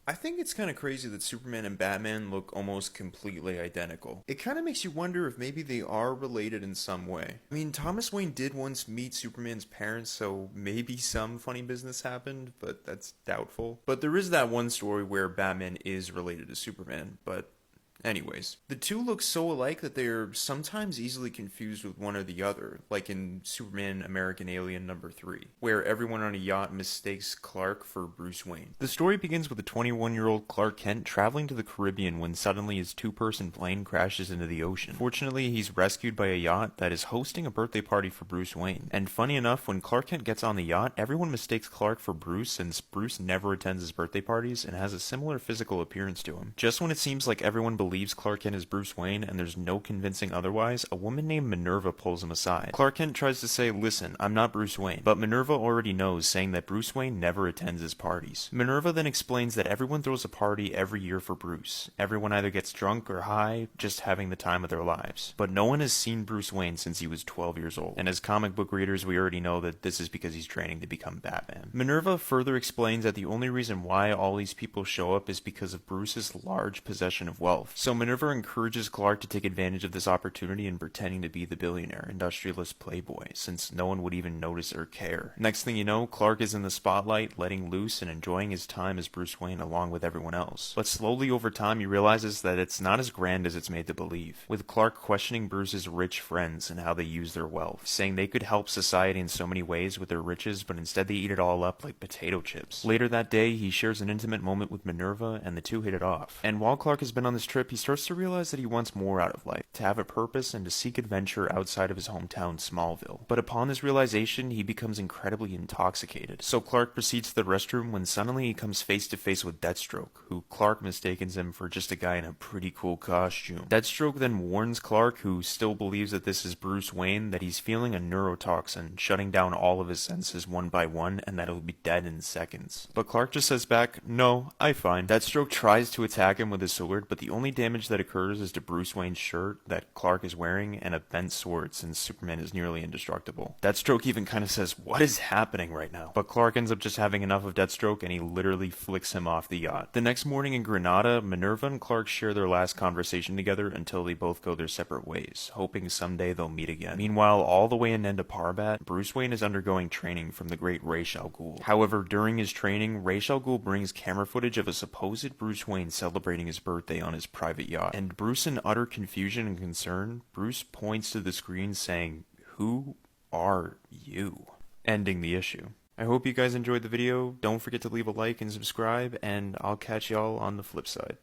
I think it's kind of crazy that Superman and Batman look almost completely identical. It kind of makes you wonder if maybe they are related in some way. I mean, Thomas Wayne did once meet Superman's parents, so maybe some funny business happened, but that's doubtful. But there is that one story where Batman is related to Superman, but anyways, the two look so alike that they're sometimes easily confused with one or the other, like in Superman American Alien number 3, where everyone on a yacht mistakes Clark for Bruce Wayne. The story begins with a 21-year-old Clark Kent traveling to the Caribbean when suddenly his two-person plane crashes into the ocean. Fortunately, he's rescued by a yacht that is hosting a birthday party for Bruce Wayne. And funny enough, when Clark Kent gets on the yacht, everyone mistakes Clark for Bruce since Bruce never attends his birthday parties and has a similar physical appearance to him. Just when it seems like everyone believes Clark Kent is Bruce Wayne and there's no convincing otherwise, a woman named Minerva pulls him aside. Clark Kent tries to say, "Listen, I'm not Bruce Wayne," but Minerva already knows, saying that Bruce Wayne never attends his parties. Minerva then explains that everyone throws a party every year for Bruce. Everyone either gets drunk or high, just having the time of their lives. But no one has seen Bruce Wayne since he was 12 years old. And as comic book readers, we already know that this is because he's training to become Batman. Minerva further explains that the only reason why all these people show up is because of Bruce's large possession of wealth. So Minerva encourages Clark to take advantage of this opportunity in pretending to be the billionaire, industrialist playboy, since no one would even notice or care. Next thing you know, Clark is in the spotlight, letting loose and enjoying his time as Bruce Wayne along with everyone else. But slowly over time, he realizes that it's not as grand as it's made to believe, with Clark questioning Bruce's rich friends and how they use their wealth, saying they could help society in so many ways with their riches, but instead they eat it all up like potato chips. Later that day, he shares an intimate moment with Minerva, and the two hit it off. And while Clark has been on this trip, he starts to realize that he wants more out of life, to have a purpose and to seek adventure outside of his hometown Smallville. But upon this realization, he becomes incredibly intoxicated. So Clark proceeds to the restroom when suddenly he comes face to face with Deathstroke, who Clark mistakes him for just a guy in a pretty cool costume. Deathstroke then warns Clark, who still believes that this is Bruce Wayne, that he's feeling a neurotoxin, shutting down all of his senses one by one, and that he'll be dead in seconds. But Clark just says back, "No, I'm fine." Deathstroke tries to attack him with his sword, but the only damage that occurs is to Bruce Wayne's shirt that Clark is wearing and a bent sword since Superman is nearly indestructible. Deathstroke even kind of says, "What is happening right now?" But Clark ends up just having enough of Deathstroke and he literally flicks him off the yacht. The next morning in Granada, Minerva and Clark share their last conversation together until they both go their separate ways, hoping someday they'll meet again. Meanwhile, all the way in Nanda Parbat, Bruce Wayne is undergoing training from the great Ra's al Ghul. However, during his training, Ra's al Ghul brings camera footage of a supposed Bruce Wayne celebrating his birthday on his private yacht. And Bruce, in utter confusion and concern, Bruce points to the screen saying, "Who are you?" Ending the issue. I hope you guys enjoyed the video. Don't forget to leave a like and subscribe, and I'll catch y'all on the flip side.